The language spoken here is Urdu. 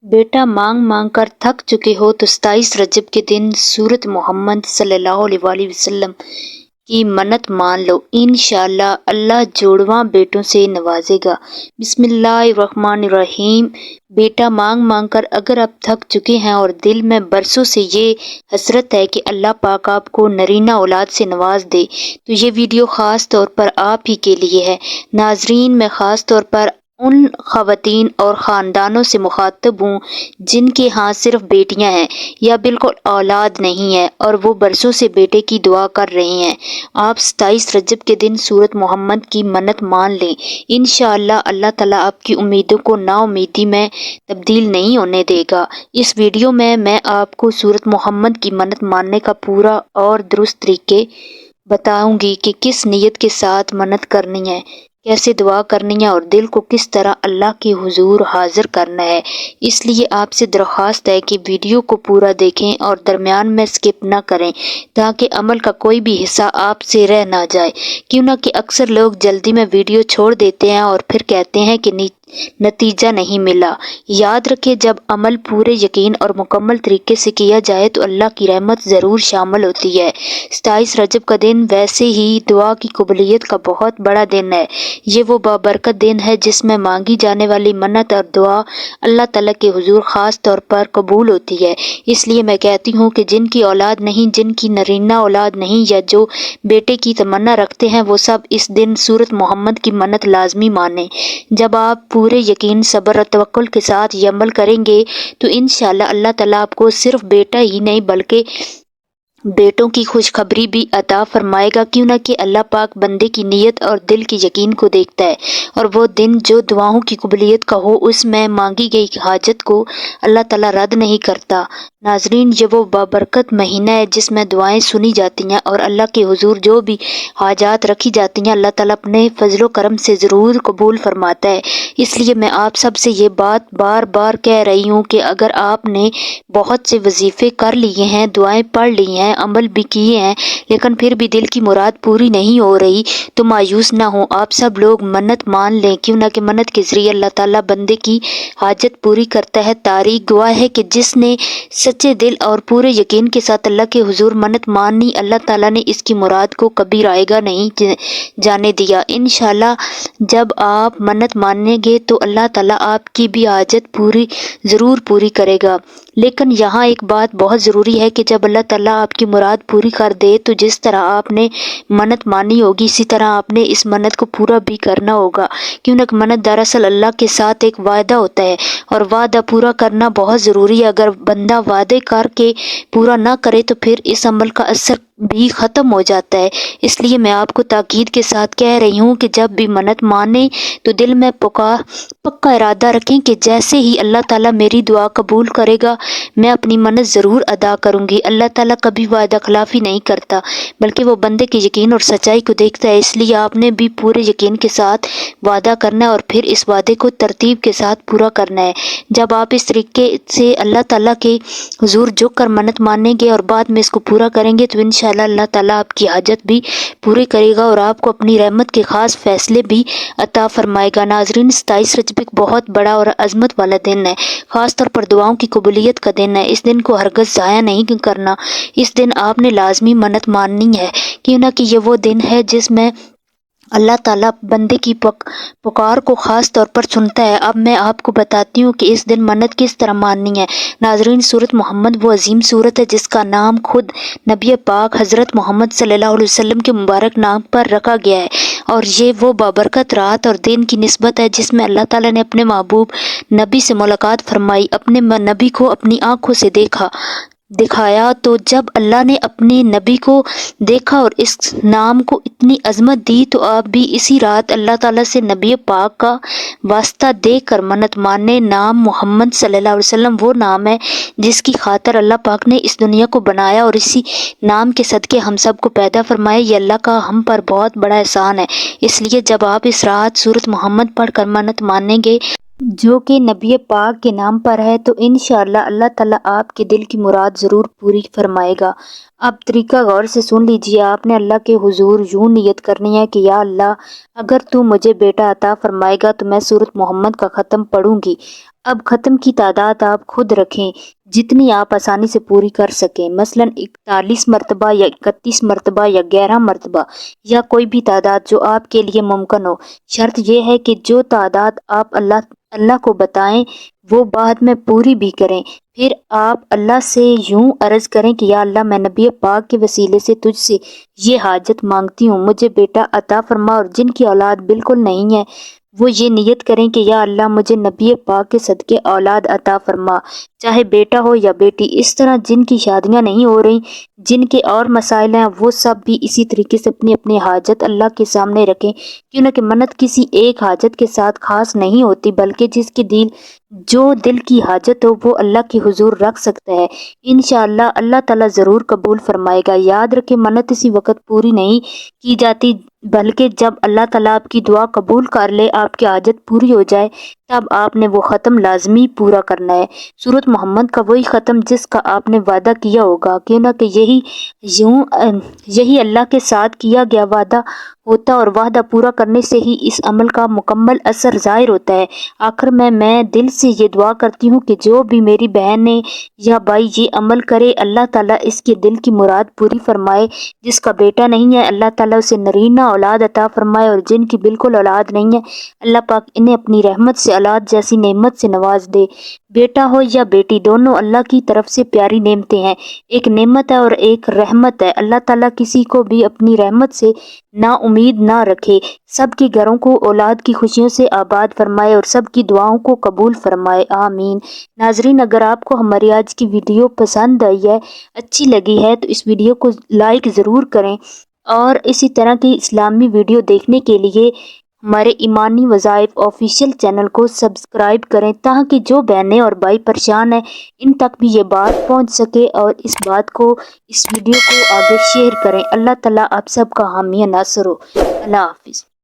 بیٹا مانگ مانگ کر تھک چکے ہو تو 27 رجب کے دن سورت محمد صلی اللہ علیہ وسلم کی منت مان لو، انشاءاللہ اللہ جوڑواں بیٹوں سے نوازے گا۔ بسم اللہ الرحمن الرحیم۔ بیٹا مانگ مانگ کر اگر آپ تھک چکے ہیں اور دل میں برسوں سے یہ حسرت ہے کہ اللہ پاک آپ کو نرینہ اولاد سے نواز دے تو یہ ویڈیو خاص طور پر آپ ہی کے لیے ہے۔ ناظرین، میں خاص طور پر ان خواتین اور خاندانوں سے مخاطب ہوں جن کے ہاں صرف بیٹیاں ہیں یا بالکل اولاد نہیں ہے اور وہ برسوں سے بیٹے کی دعا کر رہے ہیں۔ آپ 27 رجب کے دن سورت محمد کی منت مان لیں، انشاءاللہ اللہ تعالیٰ آپ کی امیدوں کو نا امیدی میں تبدیل نہیں ہونے دے گا۔ اس ویڈیو میں آپ کو سورت محمد کی منت ماننے کا پورا اور درست طریقے بتاؤں گی کہ کس نیت کے ساتھ منت کرنی ہے، کیسے دعا کرنی ہے اور دل کو کس طرح اللہ کے حضور حاضر کرنا ہے۔ اس لیے آپ سے درخواست ہے کہ ویڈیو کو پورا دیکھیں اور درمیان میں سکپ نہ کریں تاکہ عمل کا کوئی بھی حصہ آپ سے رہ نہ جائے، کیوں نہ کہ اکثر لوگ جلدی میں ویڈیو چھوڑ دیتے ہیں اور پھر کہتے ہیں کہ نتیجہ نہیں ملا۔ یاد رکھیں، جب عمل پورے یقین اور مکمل طریقے سے کیا جائے تو اللہ کی رحمت ضرور شامل ہوتی ہے۔ 27 رجب کا دن ویسے ہی دعا کی قبولیت کا بہت بڑا دن ہے۔ یہ وہ بابرکت دن ہے جس میں مانگی جانے والی منت اور دعا اللہ تعالیٰ کے حضور خاص طور پر قبول ہوتی ہے۔ اس لیے میں کہتی ہوں کہ جن کی اولاد نہیں، جن کی نرینہ اولاد نہیں یا جو بیٹے کی تمنا رکھتے ہیں، وہ سب اس دن سورت محمد کی منت لازمی مانیں۔ جب آپ پورے یقین، صبر اور توکل کے ساتھ یہ عمل کریں گے تو انشاءاللہ اللہ تعالیٰ آپ کو صرف بیٹا ہی نہیں بلکہ بیٹوں کی خوشخبری بھی عطا فرمائے گا، کیوں نہ کہ اللہ پاک بندے کی نیت اور دل کے یقین کو دیکھتا ہے، اور وہ دن جو دعاؤں کی قبولیت کا ہو اس میں مانگی گئی حاجت کو اللہ تعالیٰ رد نہیں کرتا۔ ناظرین، یہ وہ بابرکت مہینہ ہے جس میں دعائیں سنی جاتی ہیں اور اللہ کے حضور جو بھی حاجات رکھی جاتی ہیں اللہ تعالیٰ اپنے فضل و کرم سے ضرور قبول فرماتا ہے۔ اس لیے میں آپ سب سے یہ بات بار بار کہہ رہی ہوں کہ اگر آپ نے بہت سے وظیفے کر لیے ہیں، دعائیں پڑھ لی ہیں، عمل بھی کیے ہیں، لیکن پھر بھی دل کی مراد پوری نہیں ہو رہی تو مایوس نہ ہوں۔ آپ سب لوگ منت مان لیں، کیوں نہ کہ منت کے ذریعے اللہ تعالیٰ بندے کی حاجت پوری کرتا ہے۔ تاریخ گواہ ہے کہ جس نے سچے دل اور پورے یقین کے ساتھ اللہ کے حضور منت مانی، اللہ تعالیٰ نے اس کی مراد کو کبھی رائے گا نہیں جانے دیا۔ انشاءاللہ جب آپ منت مانیں گے تو اللہ تعالیٰ آپ کی بھی حاجت ضرور پوری کرے گا۔ لیکن یہاں ایک بات بہت ضروری ہے کہ جب اللہ تعالیٰ آپ کی مراد پوری کر دے تو جس طرح آپ نے منت مانی ہوگی اسی طرح آپ نے اس منت کو پورا بھی کرنا ہوگا، کیونکہ منت دراصل اللہ کے ساتھ ایک وعدہ ہوتا ہے اور وعدہ پورا کرنا بہت ضروری ہے۔ اگر بندہ وعدے کر کے پورا نہ کرے تو پھر اس عمل کا اثر بھی ختم ہو جاتا ہے۔ اس لیے میں آپ کو تاکید کے ساتھ کہہ رہی ہوں کہ جب بھی منت مانیں تو دل میں پکا ارادہ رکھیں کہ جیسے ہی اللہ تعالیٰ میری دعا قبول کرے گا میں اپنی منت ضرور ادا کروں گی۔ اللہ تعالیٰ کبھی وعدہ خلافی نہیں کرتا بلکہ وہ بندے کے یقین اور سچائی کو دیکھتا ہے، اس لیے آپ نے بھی پورے یقین کے ساتھ وعدہ کرنا ہے اور پھر اس وعدے کو ترتیب کے ساتھ پورا کرنا ہے۔ جب آپ اس طریقے سے اللہ تعالیٰ کے حضور جھک کر منت مانیں گے اور بعد میں اس کو پورا کریں گے تو انشاءاللہ اللہ تعالیٰ آپ کی حاجت بھی پوری کرے گا اور آپ کو اپنی رحمت کے خاص فیصلے بھی عطا فرمائے گا۔ ناظرین، 27 رجب ایک بہت بڑا اور عظمت والا دن ہے، خاص طور پر دعاؤں کی قبولیت کا دن ہے۔ اس دن کو ہرگز ضائع نہیں کرنا۔ اس دن آپ نے لازمی منت ماننی ہے، کیوں نہ کہ یہ وہ دن ہے جس میں اللہ تعالیٰ بندے کی پکار کو خاص طور پر سنتا ہے۔ اب میں آپ کو بتاتی ہوں کہ اس دن منت کس طرح ماننی ہے۔ ناظرین، سورت محمد وہ عظیم سورت ہے جس کا نام خود نبی پاک حضرت محمد صلی اللہ علیہ وسلم کے مبارک نام پر رکھا گیا ہے، اور یہ وہ بابرکت رات اور دن کی نسبت ہے جس میں اللہ تعالیٰ نے اپنے محبوب نبی سے ملاقات فرمائی، اپنے نبی کو اپنی آنکھوں سے دکھایا۔ تو جب اللہ نے اپنے نبی کو دیکھا اور اس نام کو اتنی عظمت دی تو آپ بھی اسی رات اللہ تعالیٰ سے نبی پاک کا واسطہ دے کر منت مانے۔ نام محمد صلی اللہ علیہ وسلم وہ نام ہے جس کی خاطر اللہ پاک نے اس دنیا کو بنایا اور اسی نام کے صدقے ہم سب کو پیدا فرمایا۔ یہ اللہ کا ہم پر بہت بڑا احسان ہے۔ اس لیے جب آپ اس رات سورت محمد پڑھ کر منت مانیں گے جو کہ نبی پاک کے نام پر ہے تو انشاءاللہ اللہ تعالیٰ آپ کے دل کی مراد ضرور پوری فرمائے گا۔ اب طریقہ غور سے سن لیجئے۔ آپ نے اللہ کے حضور یوں نیت کرنی ہے کہ یا اللہ، اگر تو مجھے بیٹا عطا فرمائے گا تو میں سورت محمد کا ختم پڑھوں گی۔ اب ختم کی تعداد آپ خود رکھیں جتنی آپ آسانی سے پوری کر سکیں، مثلاً 41 مرتبہ یا 31 مرتبہ یا 11 مرتبہ یا کوئی بھی تعداد جو آپ کے لیے ممکن ہو۔ شرط یہ ہے کہ جو تعداد آپ اللہ کو بتائیں وہ بعد میں پوری بھی کریں۔ پھر آپ اللہ سے یوں عرض کریں کہ یا اللہ، میں نبی پاک کے وسیلے سے تجھ سے یہ حاجت مانگتی ہوں، مجھے بیٹا عطا فرما، اور جن کی اولاد بالکل نہیں ہے وہ یہ نیت کریں کہ یا اللہ مجھے نبی پاک کے صدقے اولاد عطا فرما، چاہے بیٹا ہو یا بیٹی۔ اس طرح جن کی شادیاں نہیں ہو رہی، جن کے اور مسائل ہیں، وہ سب بھی اسی طریقے سے اپنی اپنی حاجت اللہ کے سامنے رکھیں، کیونکہ منت کسی ایک حاجت کے ساتھ خاص نہیں ہوتی، بلکہ جو دل کی حاجت ہو وہ اللہ کے حضور رکھ سکتا ہے۔ انشاءاللہ اللہ تعالیٰ ضرور قبول فرمائے گا۔ یاد رکھیں، منت اسی وقت پوری نہیں کی جاتی بلکہ جب اللہ تعالیٰ آپ کی دعا قبول کر لے، آپ کی حاجت پوری ہو جائے، تب آپ نے وہ ختم لازمی پورا کرنا ہے، سورۃ محمد کا وہی ختم جس کا آپ نے وعدہ کیا ہوگا، کیونکہ یہی اللہ کے ساتھ کیا گیا وعدہ ہوتا، اور وعدہ پورا کرنے سے ہی اس عمل کا مکمل اثر ظاہر ہوتا ہے۔ آخر میں دل سے یہ دعا کرتی ہوں کہ جو بھی میری بہن نے یا بھائی یہ عمل کرے، اللہ تعالیٰ اس کے دل کی مراد پوری فرمائے۔ جس کا بیٹا نہیں ہے، اللہ تعالیٰ اسے نرینہ اولاد عطا فرمائے، اور جن کی بالکل اولاد نہیں ہے، اللہ پاک انہیں اپنی رحمت سے اولاد جیسی نعمت سے نواز دے۔ بیٹا ہو یا بیٹی، دونوں اللہ کی طرف سے پیاری نعمتیں ہیں، ایک نعمت ہے اور ایک رحمت ہے۔ اللہ تعالیٰ کسی کو بھی اپنی رحمت سے نا امید نہ رکھے، سب کے گھروں کو اولاد کی خوشیوں سے آباد فرمائے اور سب کی دعاؤں کو قبول فرمائے، آمین۔ ناظرین، اگر آپ کو ہماری آج کی ویڈیو پسند آئی ہے، اچھی لگی ہے، تو اس ویڈیو کو لائک ضرور کریں، اور اسی طرح کی اسلامی ویڈیو دیکھنے کے لیے ہمارے ایمانی وظائف آفیشیل چینل کو سبسکرائب کریں، تاکہ جو بہنیں اور بھائی پریشان ہیں ان تک بھی یہ بات پہنچ سکے، اور اس ویڈیو کو آگے شیئر کریں۔ اللہ تعالیٰ آپ سب کا حامی ناصر ہو۔ اللہ حافظ۔